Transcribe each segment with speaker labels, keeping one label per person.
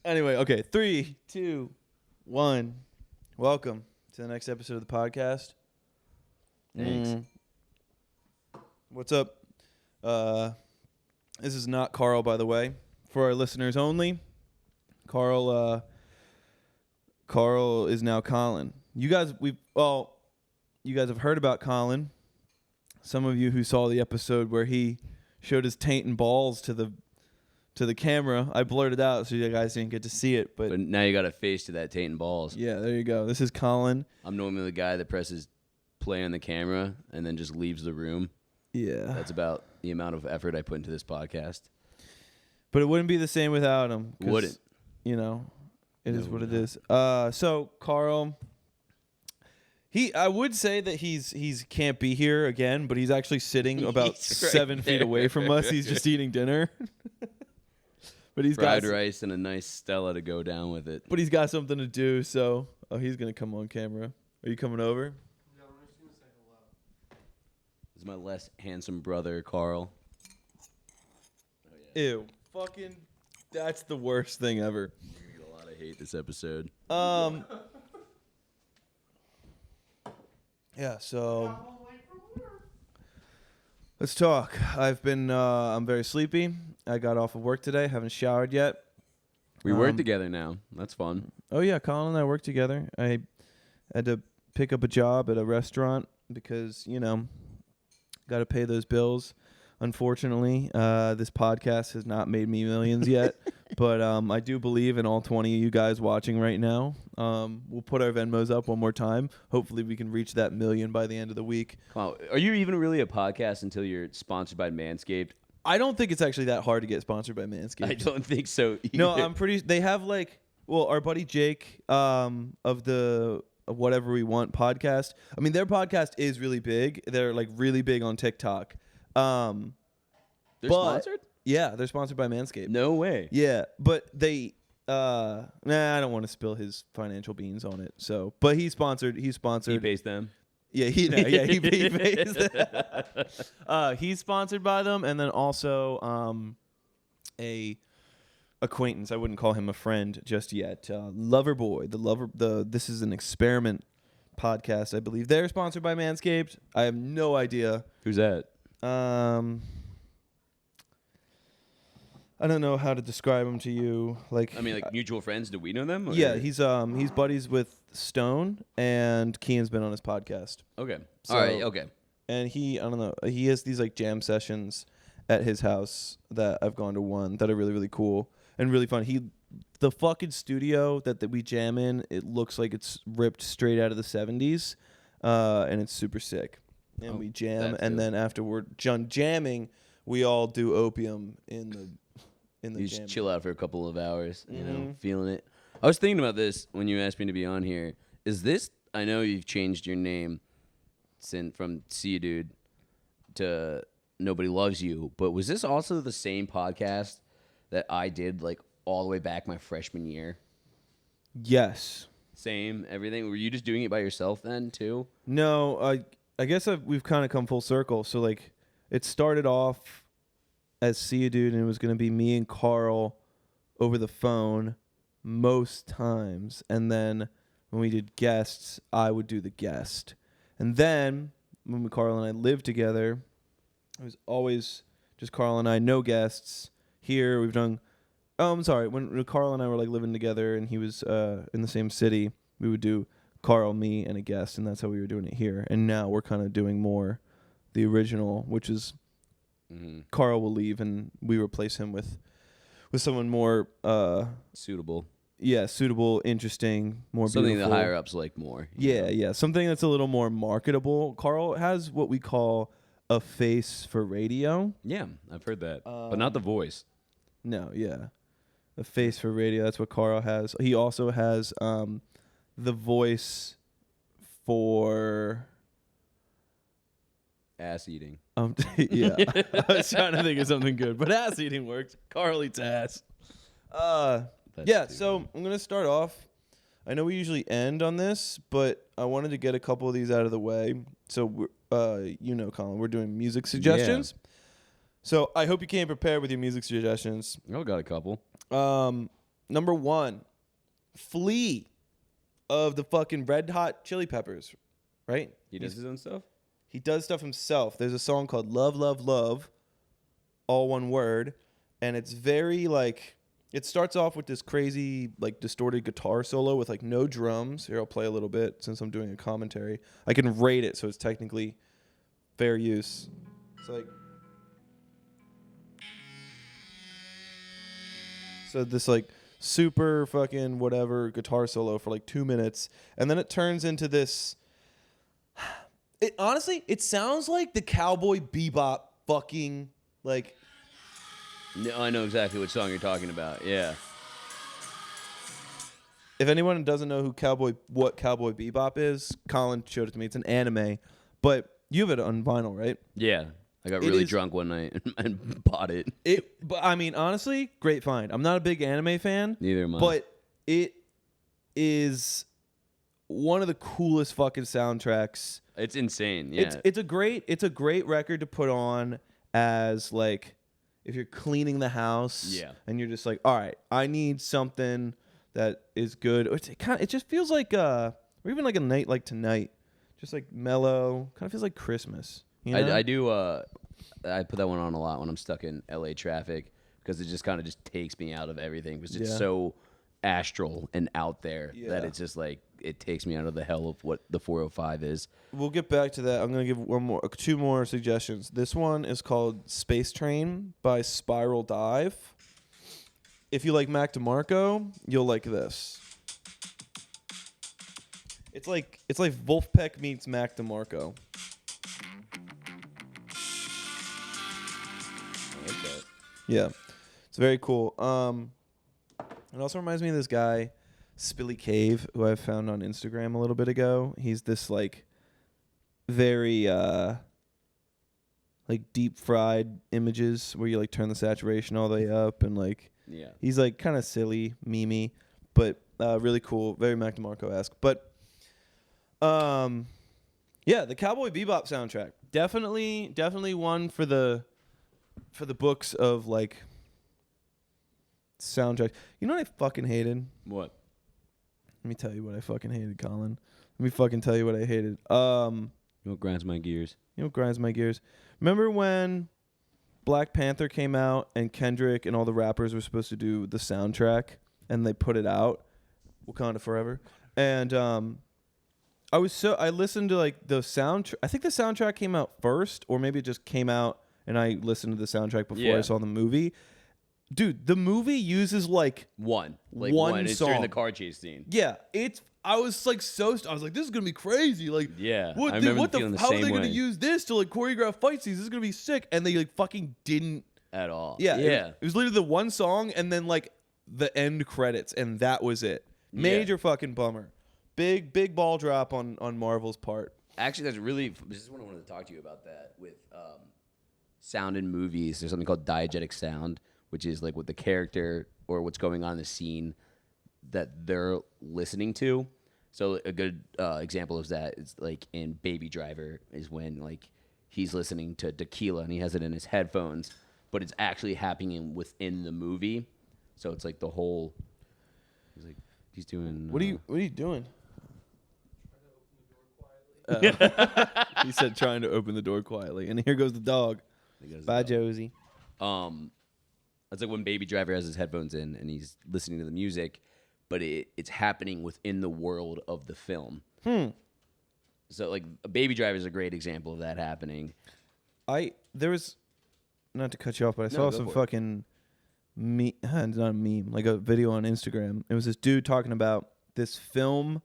Speaker 1: Anyway, okay. 3, 2, 1. Welcome to the next episode of the podcast.
Speaker 2: Thanks.
Speaker 1: What's up? This is not Carl, by the way. For our listeners only, Carl is now Colin. You guys have heard about Colin. Some of you who saw the episode where he showed his taint and balls to the camera, I blurted out so you guys didn't get to see it. But
Speaker 2: now you got a face to that taint and balls.
Speaker 1: Yeah, there you go. This is Colin.
Speaker 2: I'm normally the guy that presses play on the camera and then just leaves the room.
Speaker 1: Yeah.
Speaker 2: That's about the amount of effort I put into this podcast.
Speaker 1: But it wouldn't be the same without him.
Speaker 2: Wouldn't.
Speaker 1: You know, it is what it is. So Carl, I would say that he's can't be here again, but he's actually sitting about 7 feet away from us. He's just eating dinner. But he's
Speaker 2: fried
Speaker 1: got
Speaker 2: rice and a nice Stella to go down with it.
Speaker 1: But he's got something to do, so he's gonna come on camera. Are you coming over?
Speaker 3: Yeah, I'm just gonna say hello.
Speaker 2: This is my less handsome brother, Carl.
Speaker 1: Oh, yeah. Ew. Fucking, that's the worst thing ever.
Speaker 2: You're gonna get a lot of hate this episode.
Speaker 1: Yeah, so let's talk. I'm very sleepy. I got off of work today. Haven't showered yet.
Speaker 2: We work together now. That's fun.
Speaker 1: Oh, yeah. Colin and I work together. I had to pick up a job at a restaurant because, got to pay those bills. Unfortunately, this podcast has not made me millions yet. But I do believe in all 20 of you guys watching right now. We'll put our Venmos up one more time. Hopefully we can reach that million by the end of the week.
Speaker 2: Come on. Are you even really a podcast until you're sponsored by Manscaped?
Speaker 1: I don't think it's actually that hard to get sponsored by Manscaped.
Speaker 2: I don't think so either.
Speaker 1: No, they have our buddy Jake of the Whatever We Want podcast. I mean, their podcast is really big. They're really big on TikTok.
Speaker 2: They're sponsored?
Speaker 1: Yeah, they're sponsored by Manscaped.
Speaker 2: No way.
Speaker 1: Yeah, but they I don't want to spill his financial beans on it. So, but he's sponsored. He
Speaker 2: pays them.
Speaker 1: Yeah, he pays. He's sponsored by them, and then also a acquaintance. I wouldn't call him a friend just yet. Loverboy, this is an experiment podcast, I believe. They're sponsored by Manscaped. I have no idea.
Speaker 2: Who's that?
Speaker 1: I don't know how to describe him to you.
Speaker 2: Mutual friends. Do we know them? Or?
Speaker 1: Yeah, he's buddies with Stone, and Kean's been on his podcast.
Speaker 2: Okay.
Speaker 1: So,
Speaker 2: all right. Okay.
Speaker 1: And he has these jam sessions at his house that I've gone to one that are really, really cool and really fun. The fucking studio that we jam in, it looks like it's ripped straight out of the 70s, and it's super sick. And we jam, and then after we're done jamming, we all do opium in the
Speaker 2: You just chill out for a couple of hours,
Speaker 1: Mm-hmm.
Speaker 2: Feeling it. I was thinking about this when you asked me to be on here. Is this? I know you've changed your name from See You Dude to Nobody Loves You, but was this also the same podcast that I did all the way back my freshman year?
Speaker 1: Yes.
Speaker 2: Same everything. Were you just doing it by yourself then too?
Speaker 1: No, I guess we've kind of come full circle. So it started off as See You Dude, and it was going to be me and Carl over the phone most times. And then when we did guests, I would do the guest. And then when Carl and I lived together, it was always just Carl and I, no guests. Here we've done... Oh, I'm sorry. When Carl and I were living together and he was in the same city, we would do Carl, me, and a guest, and that's how we were doing it here. And now we're kind of doing more the original, which is... Mm-hmm. Carl will leave, and we replace him with someone more
Speaker 2: suitable.
Speaker 1: Yeah, suitable, interesting, more
Speaker 2: something
Speaker 1: beautiful.
Speaker 2: The higher ups like more.
Speaker 1: Yeah, something that's a little more marketable. Carl has what we call a face for radio.
Speaker 2: Yeah, I've heard that, but not the voice.
Speaker 1: No, yeah, a face for radio. That's what Carl has. He also has the voice for
Speaker 2: ass eating.
Speaker 1: Yeah. I was trying to think of something good, but ass eating worked. Carl eats ass. So I'm going to start off. I know we usually end on this, but I wanted to get a couple of these out of the way. So, Colin, we're doing music suggestions. So I hope you came prepared with your music suggestions.
Speaker 2: I got a couple.
Speaker 1: Number 1, Flea of the fucking Red Hot Chili Peppers, right?
Speaker 2: He does his own stuff?
Speaker 1: He does stuff himself. There's a song called Love, Love, Love, all one word. And it's very like, it starts off with this crazy like distorted guitar solo with like no drums. Here, I'll play a little bit since I'm doing a commentary. I can rate it so it's technically fair use. It's like, so this like super fucking whatever guitar solo for like 2 minutes. And then it turns into this. It honestly, it sounds like the Cowboy Bebop fucking like.
Speaker 2: No, I know exactly what song you're talking about. Yeah.
Speaker 1: If anyone doesn't know what Cowboy Bebop is, Colin showed it to me. It's an anime, but you have it on vinyl, right?
Speaker 2: Yeah. I got really drunk one night and bought it.
Speaker 1: But I mean, honestly, great find. I'm not a big anime fan.
Speaker 2: Neither am I.
Speaker 1: But it is one of the coolest fucking soundtracks.
Speaker 2: It's insane. Yeah.
Speaker 1: It's a great record to put on as like if you're cleaning the house.
Speaker 2: Yeah.
Speaker 1: And you're just like, all right, I need something that is good. It just feels like or even like a night like tonight, just like mellow. Kind of feels like Christmas. You know?
Speaker 2: I do. I put that one on a lot when I'm stuck in LA traffic because it just kind of just takes me out of everything because it's so astral and out there that it's just like it takes me out of the hell of what the 405 is.
Speaker 1: We'll get back to that. I'm gonna give two more suggestions. This one is called Space Train by Spiral Dive. If you like Mac DeMarco, you'll like this. It's like Wolfpack meets Mac DeMarco. Yeah, it's very cool. It also reminds me of this guy, Spilly Cave, who I found on Instagram a little bit ago. He's this like very like deep fried images where you like turn the saturation all the way up and like he's like kind of silly, memey, but really cool, very Mac DeMarco-esque. But yeah, the Cowboy Bebop soundtrack definitely one for the books of like soundtrack. You know what I fucking hated?
Speaker 2: What?
Speaker 1: Let me tell you what I fucking hated, Colin. Let me fucking tell you what I hated.
Speaker 2: What grinds my gears?
Speaker 1: You know what grinds my gears? Remember when Black Panther came out and Kendrick and all the rappers were supposed to do the soundtrack and they put it out, Wakanda Forever, and I listened to like the soundtrack. I think the soundtrack came out first, or maybe it just came out and I listened to the soundtrack before I saw the movie. Dude, the movie uses like
Speaker 2: one
Speaker 1: it's
Speaker 2: song. During the
Speaker 1: song.
Speaker 2: car chase scene.
Speaker 1: Yeah, I was like I was like, this is gonna be crazy. Like,
Speaker 2: yeah,
Speaker 1: what?
Speaker 2: I remember
Speaker 1: What
Speaker 2: feeling the
Speaker 1: how are
Speaker 2: same
Speaker 1: they gonna
Speaker 2: way.
Speaker 1: use this to like choreograph fight scenes? This is gonna be sick. And they like fucking didn't
Speaker 2: At all.
Speaker 1: Yeah,
Speaker 2: Yeah.
Speaker 1: It was literally the one song and then like the end credits, and that was it. Major fucking bummer. Big ball drop on Marvel's part.
Speaker 2: Actually, this is what I wanted to talk to you about that with sound in movies. There's something called diegetic sound, which is like what the character or what's going on in the scene that they're listening to. So a good example of that is like in Baby Driver is when like he's listening to Tequila and he has it in his headphones, but it's actually happening within the movie. So it's like the whole. He's doing.
Speaker 1: What are you doing?
Speaker 3: Try to open the door quietly.
Speaker 1: He said trying to open the door quietly, and here goes the dog. Bye, Josie.
Speaker 2: It's like when Baby Driver has his headphones in and he's listening to the music, but it's happening within the world of the film. So like Baby Driver is a great example of that happening.
Speaker 1: There was, not to cut you off, but I saw
Speaker 2: go
Speaker 1: some
Speaker 2: for it.
Speaker 1: fucking it's not a meme, like a video on Instagram. It was this dude talking about this film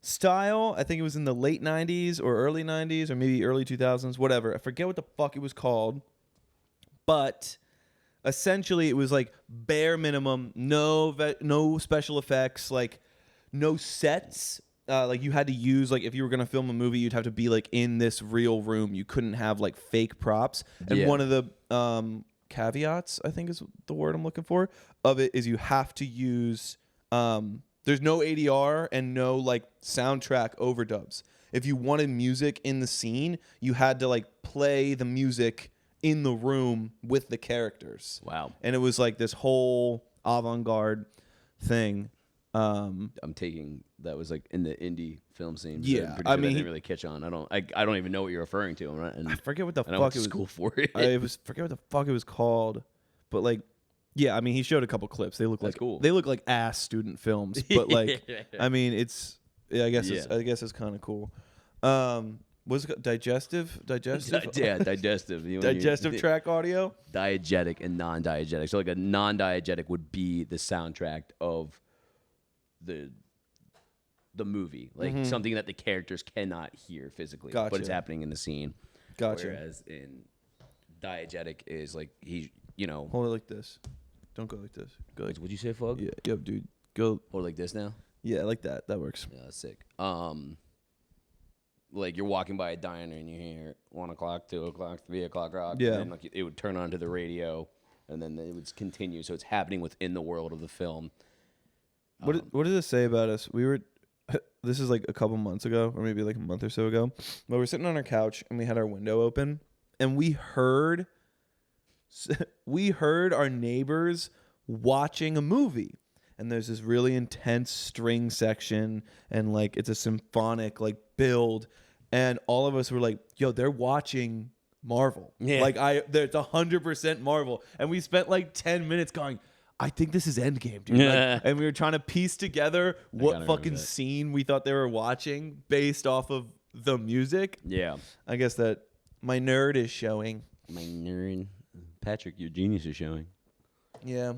Speaker 1: style. I think it was in the late 90s or early 90s or maybe early 2000s, whatever. I forget what the fuck it was called. But essentially it was like bare minimum, no special effects, like no sets. Like you had to use, like if you were going to film a movie, you'd have to be like in this real room. You couldn't have like fake props. And one of the caveats, I think is the word I'm looking for, of it is you have to use there's no ADR and no like soundtrack overdubs. If you wanted music in the scene, you had to like play the music in the room with the characters.
Speaker 2: Wow.
Speaker 1: And it was like this whole avant-garde thing.
Speaker 2: I'm taking that was like in the indie film scene.
Speaker 1: Yeah,
Speaker 2: I'm pretty
Speaker 1: I
Speaker 2: sure that
Speaker 1: mean,
Speaker 2: didn't really catch on. I don't even know what you're referring to.
Speaker 1: I forget what the
Speaker 2: and I went
Speaker 1: fuck
Speaker 2: to
Speaker 1: it was.
Speaker 2: school for it.
Speaker 1: Forget what the fuck it was called, but like, yeah, I mean, he showed a couple clips. They look
Speaker 2: That's
Speaker 1: like
Speaker 2: cool.
Speaker 1: They look like ass student films, but like, I mean, it's I guess it's kind of cool. What's it called? Digestive,
Speaker 2: Yeah, digestive.
Speaker 1: digestive track audio.
Speaker 2: Diegetic and non-diegetic. So like a non-diegetic would be the soundtrack of the movie, like something that the characters cannot hear physically, but it's
Speaker 1: Gotcha.
Speaker 2: happening in the scene.
Speaker 1: Gotcha.
Speaker 2: Whereas in diegetic is like
Speaker 1: Hold it like this. Don't go like this. Go like,
Speaker 2: what'd you say, Fug?
Speaker 1: yeah, yo, dude. Go.
Speaker 2: Hold it like this now.
Speaker 1: Yeah, like that. That works.
Speaker 2: Yeah, that's sick. Like you're walking by a diner and you hear 1 o'clock, 2 o'clock, 3 o'clock rock.
Speaker 1: Yeah.
Speaker 2: And then like it would turn on to the radio, and then it would continue. So it's happening within the world of the film.
Speaker 1: What does it say about us? We were. This is like a couple months ago, or maybe like a month or so ago. But we're sitting on our couch and we had our window open, and we heard our neighbors watching a movie. And there's this really intense string section, and like it's a symphonic like build, and all of us were like, "Yo, they're watching Marvel."
Speaker 2: Yeah.
Speaker 1: Like it's 100% Marvel, and we spent like 10 minutes going, "I think this is Endgame, dude." Like, and we were trying to piece together what
Speaker 2: gotta
Speaker 1: fucking
Speaker 2: remember that.
Speaker 1: scene we thought they were watching based off of the music.
Speaker 2: Yeah.
Speaker 1: I guess that my nerd is showing.
Speaker 2: My nerd, Patrick, your genius is showing.
Speaker 1: Yeah.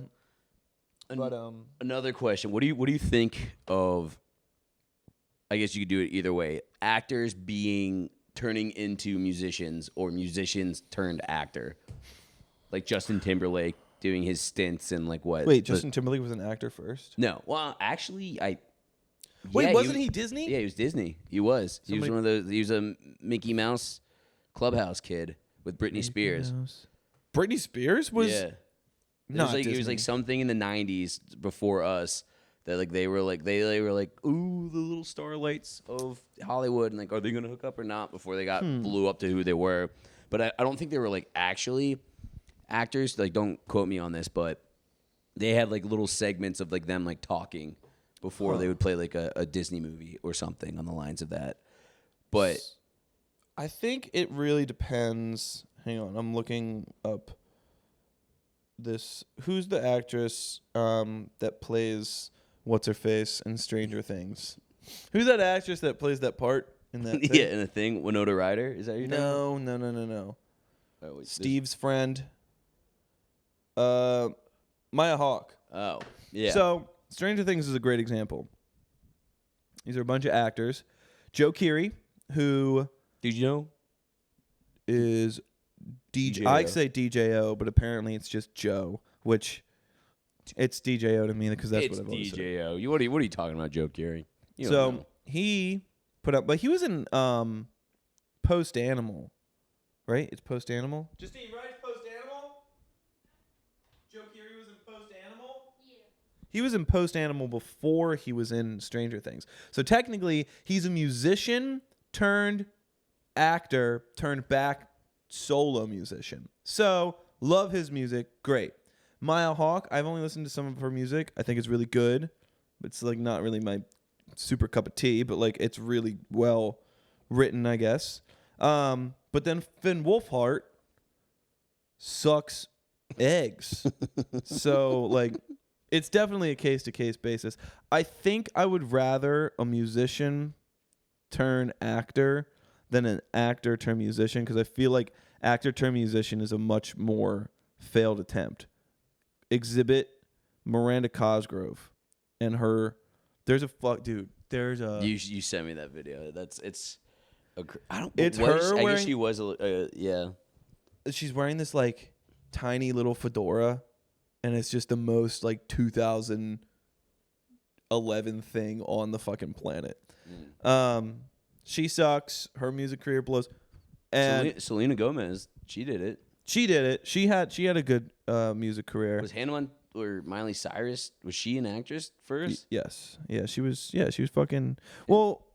Speaker 1: But
Speaker 2: Another question: What do you think of? I guess you could do it either way. Actors turning into musicians, or musicians turned actor, like Justin Timberlake doing his stints and like what?
Speaker 1: wait, Justin Timberlake was an actor first?
Speaker 2: No, well, actually,
Speaker 1: Wait,
Speaker 2: yeah,
Speaker 1: wasn't he Disney?
Speaker 2: Yeah, he was Disney. He was. He was
Speaker 1: Somebody-
Speaker 2: one of those. He was a Mickey Mouse Clubhouse kid with Britney Spears.
Speaker 1: Britney Spears was
Speaker 2: Yeah.
Speaker 1: not
Speaker 2: It was like
Speaker 1: Disney.
Speaker 2: something in the 90s before us that like they were like ooh, the little starlights of Hollywood, and like, are they gonna hook up or not, before they got blew up to who they were. But I don't think they were like actually actors. Like, don't quote me on this, but they had like little segments of like them like talking before they would play like a Disney movie or something on the lines of that. But
Speaker 1: I think it really depends. Hang on, I'm looking up this. Who's the actress that plays what's her face in Stranger Things? Who's that actress that plays that part in that thing?
Speaker 2: yeah, and the thing, Winona Ryder, is that your name?
Speaker 1: No.
Speaker 2: Oh, wait,
Speaker 1: Steve's friend. Maya Hawke.
Speaker 2: Oh, yeah.
Speaker 1: So Stranger Things is a great example. These are a bunch of actors. Joe Keery, who
Speaker 2: did you know?
Speaker 1: is DJ.
Speaker 2: DJO.
Speaker 1: I say DJO, but apparently it's just Joe, which it's DJO to me because that's
Speaker 2: It's
Speaker 1: what I've always said.
Speaker 2: DJO. What are you talking about, Joe Keery? You don't
Speaker 1: So
Speaker 2: know.
Speaker 1: he put up, but he was in Post Animal, right? It's Post Animal. Justine, right? It's Post Animal. Joe Keery was in Post Animal. Yeah. He was in Post Animal before he was in Stranger Things. So technically, he's a musician turned actor turned back solo musician. So love his music. Great. Maya Hawke, I've only listened to some of her music. I think it's really good. It's like not really my super cup of tea, but like it's really well written, I guess. But then Finn Wolfhard sucks eggs. So like it's definitely a case to case basis. I think I would rather a musician turn actor than an actor turn musician, because I feel like actor turn musician is a much more failed attempt. Exhibit Miranda Cosgrove and her. There's a
Speaker 2: You sent me that video. I don't.
Speaker 1: It's
Speaker 2: what is-
Speaker 1: her
Speaker 2: I guess
Speaker 1: wearing-
Speaker 2: she was. Yeah.
Speaker 1: she's wearing this like tiny little fedora, and it's just the most like 2011 thing on the fucking planet. She sucks. Her music career blows. And
Speaker 2: Selena Gomez, she did it.
Speaker 1: she did it. She had a good music career.
Speaker 2: Was Hannah or Miley Cyrus? Was she an actress first?
Speaker 1: Yes. Yeah, she was fucking. Well,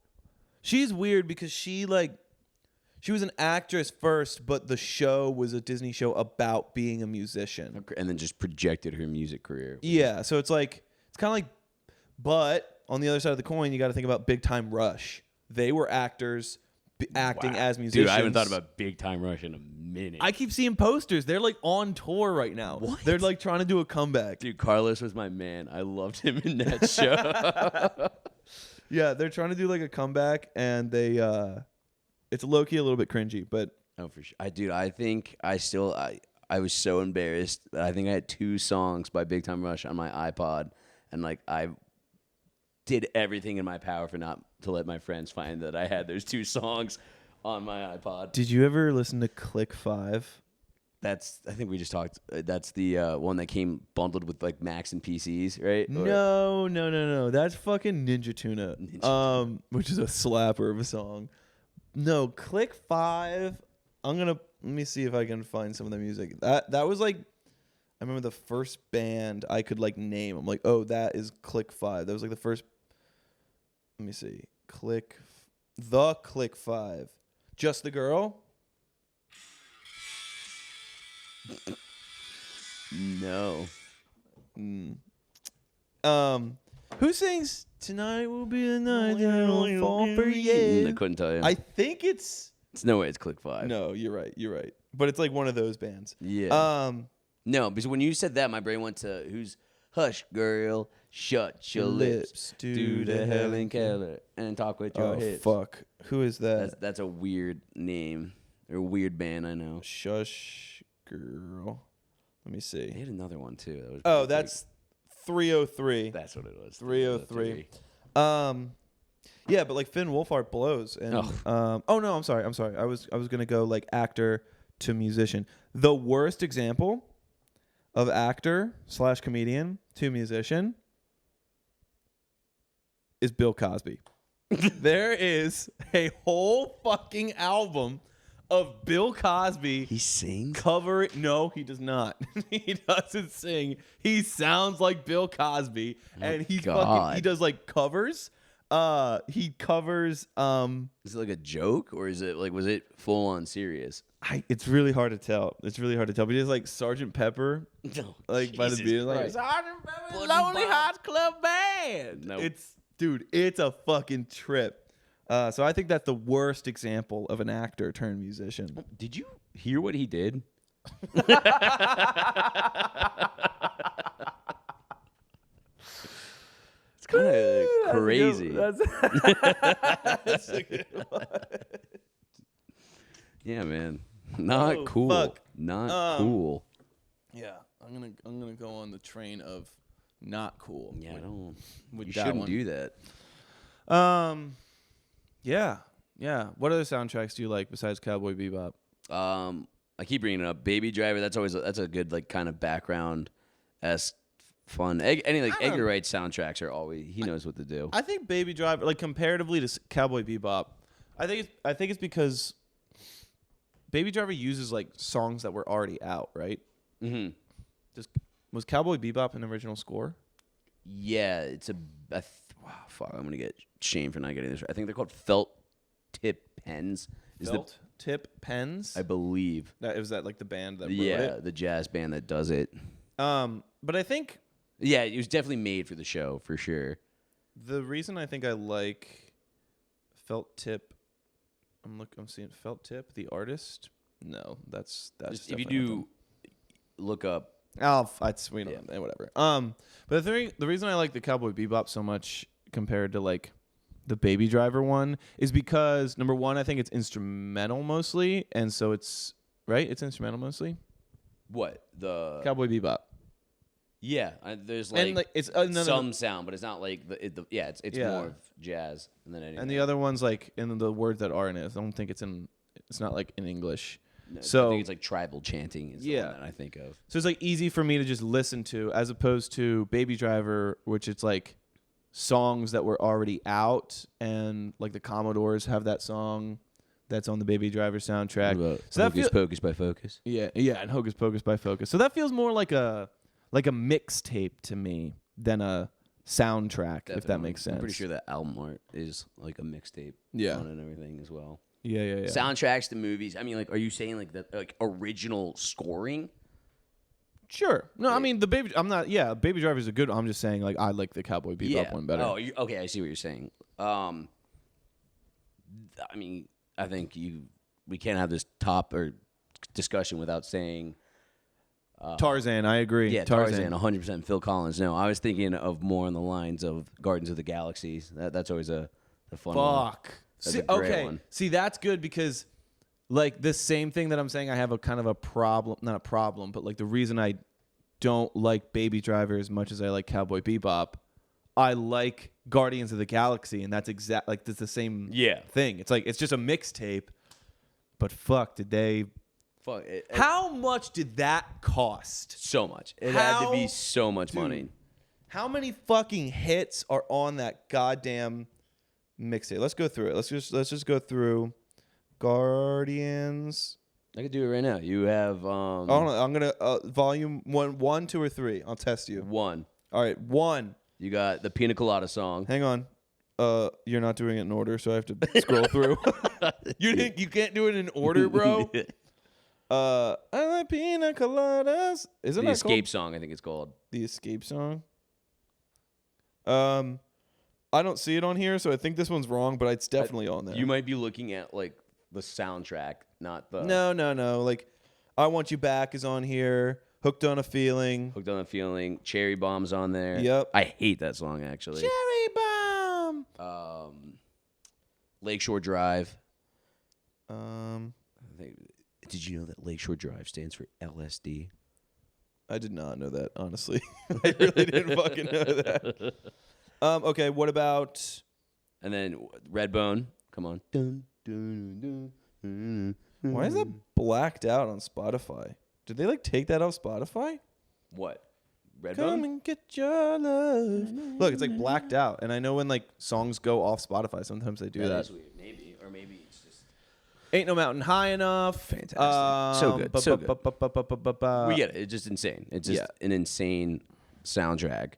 Speaker 1: she's weird because she was an actress first, but the show was a Disney show about being a musician.
Speaker 2: And then just projected her music career.
Speaker 1: Yeah, so it's kind of like But on the other side of the coin, you got to think about Big Time Rush. They were actors acting as musicians.
Speaker 2: Dude, I haven't thought about Big Time Rush in a minute.
Speaker 1: I keep seeing posters. They're like on tour right now.
Speaker 2: What?
Speaker 1: They're like trying to do a comeback.
Speaker 2: Dude, Carlos was my man. I loved him in that show.
Speaker 1: Yeah, they're trying to do like a comeback, and they it's low key a little bit cringy, but
Speaker 2: Oh, for sure. I think I was so embarrassed that I think I had 2 songs by Big Time Rush on my iPod, and like I did everything in my power for not to let my friends find that I had those 2 songs on my iPod.
Speaker 1: did you ever listen to Click 5?
Speaker 2: I think we just talked. That's the one that came bundled with like Macs and PCs, right?
Speaker 1: No. That's fucking Ninja Tuna. Which is a slapper of a song. No, Click 5. Let me see if I can find some of the music. That was like, I remember the first band I could like name. I'm like, oh, that is Click 5. That was like the first. Let me see. Click 5. Just the Girl.
Speaker 2: No.
Speaker 1: Who sings "Tonight Will Be the Night That I'll Fall for You"?
Speaker 2: I couldn't tell you.
Speaker 1: I think it's.
Speaker 2: It's no way it's Click 5.
Speaker 1: No, you're right. But it's like one of those bands.
Speaker 2: Yeah. No, because when you said that, my brain went to who's Hush Girl, shut your lips, do the Helen Keller, and talk with your hips.
Speaker 1: Fuck. Who is that?
Speaker 2: That's a weird name or a weird band. I know.
Speaker 1: Shush Girl. Let me
Speaker 2: They
Speaker 1: see.
Speaker 2: had another one too. That was
Speaker 1: Oh,
Speaker 2: pretty
Speaker 1: that's 303.
Speaker 2: big. That's what it was.
Speaker 1: 303. Yeah, but like Finn Wolfhard blows. And oh no, I'm sorry. I was gonna go like actor to musician. The worst example of actor / comedian to musician is Bill Cosby. There is a whole fucking album of Bill Cosby.
Speaker 2: He sings?
Speaker 1: No, he does not. He doesn't sing. He sounds like Bill Cosby, and he does like covers. He covers.
Speaker 2: Is it like a joke or is it like was it full on serious?
Speaker 1: It's really hard to tell. But he does like Sergeant Pepper,
Speaker 2: No,
Speaker 1: like by the Beatles, like Sergeant Pepper's Lonely Hearts Club Band.
Speaker 2: No.
Speaker 1: It's a fucking trip. So I think that's the worst example of an actor turned musician.
Speaker 2: Did you hear what he did? It's kind of crazy.
Speaker 1: That's a good one.
Speaker 2: Yeah, man. Not
Speaker 1: Oh,
Speaker 2: cool.
Speaker 1: fuck.
Speaker 2: Not cool.
Speaker 1: Yeah, I'm gonna go on the train of not cool.
Speaker 2: Yeah, I don't.
Speaker 1: with
Speaker 2: You
Speaker 1: that
Speaker 2: shouldn't
Speaker 1: one.
Speaker 2: do that.
Speaker 1: Yeah. What other soundtracks do you like besides Cowboy Bebop?
Speaker 2: I keep bringing it up. Baby Driver. That's a good like kind of background esque fun. Any like Edgar Wright soundtracks are always he knows what to do.
Speaker 1: I think Baby Driver, like comparatively to Cowboy Bebop, I think it's because Baby Driver uses like songs that were already out, right?
Speaker 2: Mm-hmm.
Speaker 1: Was Cowboy Bebop an original score?
Speaker 2: Yeah, it's wow, fuck. I'm gonna get shamed for not getting this right. I think they're called felt tip pens.
Speaker 1: Felt Tip Pens.
Speaker 2: I believe.
Speaker 1: Was that like the band that wrote
Speaker 2: Yeah,
Speaker 1: it?
Speaker 2: the jazz band that does it.
Speaker 1: But I think
Speaker 2: Yeah, it was definitely made for the show for sure.
Speaker 1: the reason I think I like Felt Tip, I'm seeing Felt Tip, the artist. No, that's
Speaker 2: Just, if you
Speaker 1: definitely not
Speaker 2: do look up,
Speaker 1: we don't whatever. But the reason I like the Cowboy Bebop so much compared to like the Baby Driver one is because number one, I think it's instrumental mostly, and so it's instrumental mostly.
Speaker 2: what the
Speaker 1: Cowboy Bebop.
Speaker 2: Yeah, there's like,
Speaker 1: And like it's
Speaker 2: some sound, but it's not like it's
Speaker 1: Yeah.
Speaker 2: more of jazz than anything.
Speaker 1: and the other ones like in the words that are in it. I don't think it's not like in English.
Speaker 2: No,
Speaker 1: So
Speaker 2: I think it's like tribal chanting is the
Speaker 1: Yeah.
Speaker 2: one that I think of.
Speaker 1: So it's like easy for me to just listen to as opposed to Baby Driver, which it's like songs that were already out, and like the Commodores have that song that's on the Baby Driver soundtrack. So that feels
Speaker 2: Pocus by Focus.
Speaker 1: yeah, and Hocus Pocus by Focus. So that feels more like a mixtape to me than a soundtrack, if that makes sense.
Speaker 2: I'm pretty sure that album art is like a mixtape
Speaker 1: Yeah.
Speaker 2: on it and everything as well.
Speaker 1: Yeah.
Speaker 2: Soundtracks to movies. I mean, like, are you saying like the like original scoring?
Speaker 1: Sure. No, I mean the baby. I'm not. Yeah, Baby Driver is a good. I'm just saying, like, I like the Cowboy Bebop one better.
Speaker 2: Oh, okay. I see what you're saying. I mean, I think we can't have this top or discussion without saying
Speaker 1: Tarzan. I agree.
Speaker 2: Yeah, Tarzan. 100%. Phil Collins. No, I was thinking of more on the lines of Guardians of the Galaxy. That's always a fun one.
Speaker 1: Fuck.
Speaker 2: That's
Speaker 1: See,
Speaker 2: a great
Speaker 1: okay.
Speaker 2: one.
Speaker 1: See, that's good because, like, the same thing that I'm saying, I have a kind of a problem. Not a problem, but like the reason I don't like Baby Driver as much as I like Cowboy Bebop, I like Guardians of the Galaxy, and that's that's the same thing. It's like it's just a mixtape, but fuck, did they?
Speaker 2: Fuck.
Speaker 1: How much did that cost?
Speaker 2: So much. It had to be so much money.
Speaker 1: How many fucking hits are on that goddamn mixtape? Let's go through it. Let's just go through Guardians.
Speaker 2: I could do it right now. You have
Speaker 1: Hold on, I'm gonna volume one, 2, or 3. I'll test you.
Speaker 2: 1.
Speaker 1: All right, 1.
Speaker 2: You got the Pina Colada song.
Speaker 1: Hang on. You're not doing it in order, so I have to scroll through. You can't do it in order, bro? I like pina coladas. Isn't
Speaker 2: the
Speaker 1: that
Speaker 2: Escape
Speaker 1: called?
Speaker 2: song, I think it's called.
Speaker 1: The Escape song. I don't see it on here, so I think this one's wrong, but it's definitely on there.
Speaker 2: You might be looking at like the soundtrack, not the
Speaker 1: No. Like, I Want You Back is on here. Hooked on a Feeling.
Speaker 2: Hooked on a Feeling. Cherry Bomb's on there.
Speaker 1: Yep.
Speaker 2: I hate that song actually.
Speaker 1: Cherry Bomb.
Speaker 2: Lakeshore Drive. Did you know that Lakeshore Drive stands for LSD?
Speaker 1: I did not know that, honestly. I really didn't fucking know that. Okay, what about...
Speaker 2: And then Redbone. Come on. Dun, dun, dun,
Speaker 1: Why is that blacked out on Spotify? Did they, like, take that off Spotify?
Speaker 2: What? Redbone?
Speaker 1: Come and get your love. Look, it's, like, blacked out. And I know when, like, songs go off Spotify, sometimes they do that.
Speaker 2: That is weird. Maybe. Or maybe it's just...
Speaker 1: Ain't No Mountain High Enough.
Speaker 2: Fantastic. So good. So good. We
Speaker 1: We
Speaker 2: get it. It's just insane. It's just an insane soundtrack.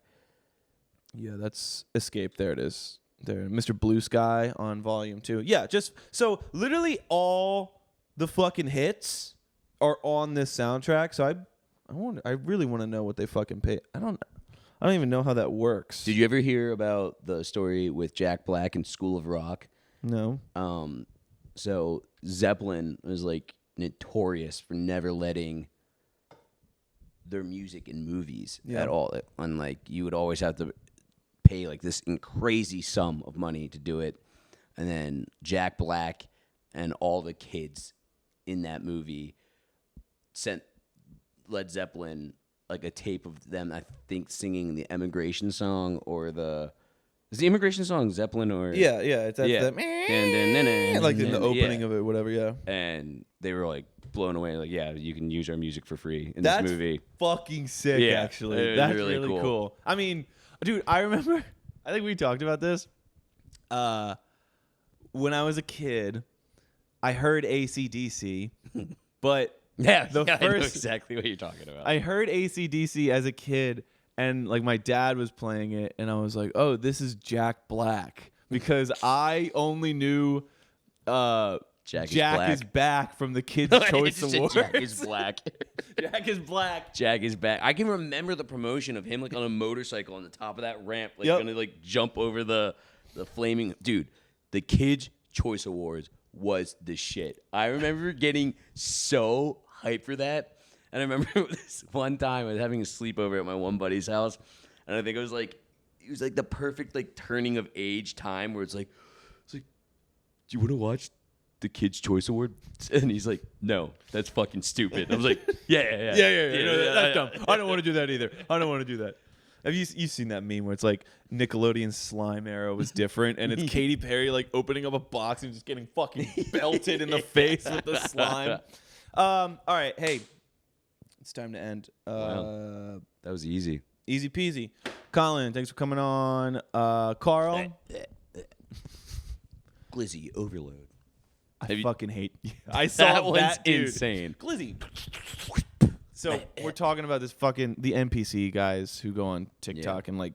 Speaker 1: Yeah, that's Escape. There it is. There, Mr. Blue Sky on Volume 2. Yeah, just so literally all the fucking hits are on this soundtrack. So I really want to know what they fucking pay. I don't even know how that works.
Speaker 2: Did you ever hear about the story with Jack Black and School of Rock?
Speaker 1: No.
Speaker 2: So Zeppelin was like notorious for never letting their music in movies at all. And like you would always have to pay like this crazy sum of money to do it. And then Jack Black and all the kids in that movie sent Led Zeppelin like a tape of them, I think, singing the Immigration song or is the Immigration song Zeppelin or
Speaker 1: Yeah, it's that like in the opening of it, whatever, yeah.
Speaker 2: And they were like blown away, like, yeah, you can use our music for free in this movie.
Speaker 1: Fucking sick, actually. That's really cool. I mean, dude, I remember, I think we talked about this. When I was a kid, I heard AC/DC, but
Speaker 2: I know
Speaker 1: first
Speaker 2: exactly what you're talking about.
Speaker 1: I heard AC/DC as a kid, and like my dad was playing it, and I was like, "Oh, this is Jack Black," because I only knew
Speaker 2: Jack
Speaker 1: is Back from the Kids' Choice Awards.
Speaker 2: Jack is Black.
Speaker 1: Jack is Black.
Speaker 2: Jack is Back. I can remember the promotion of him like on a motorcycle on the top of that ramp, like gonna like jump over the flaming dude. The Kids' Choice Awards was the shit. I remember getting so hyped for that. And I remember this one time I was having a sleepover at my one buddy's house, and I think it was like the perfect like turning of age time where it's like, do you want to watch the Kids' Choice Award? And he's like, no, that's fucking stupid. I was like, yeah.
Speaker 1: No, that's dumb. I don't want to do that either. I don't want to do that. Have you seen that meme where it's like Nickelodeon slime era was different, and it's Katy Perry like opening up a box and just getting fucking belted in the face with the slime? All right, hey. It's time to end.
Speaker 2: Wow. That was easy.
Speaker 1: Easy peasy. Colin, thanks for coming on. Carl.
Speaker 2: Glizzy overload.
Speaker 1: I fucking hate you. I saw
Speaker 2: that one's
Speaker 1: that dude.
Speaker 2: insane.
Speaker 1: Glizzy. So we're talking about this fucking the NPC guys who go on TikTok and like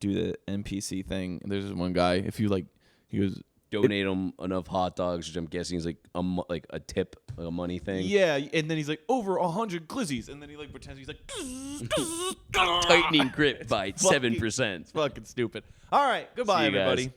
Speaker 1: do the NPC thing. There's this one guy. If you like, he goes,
Speaker 2: donate him enough hot dogs, which I'm guessing is like a tip, like a money thing.
Speaker 3: Yeah, and then he's like, over 100 glizzies, and then he like pretends he's like,
Speaker 2: Tightening grip by 7%.
Speaker 3: It's fucking stupid. All right, goodbye,
Speaker 2: See you guys.
Speaker 3: everybody.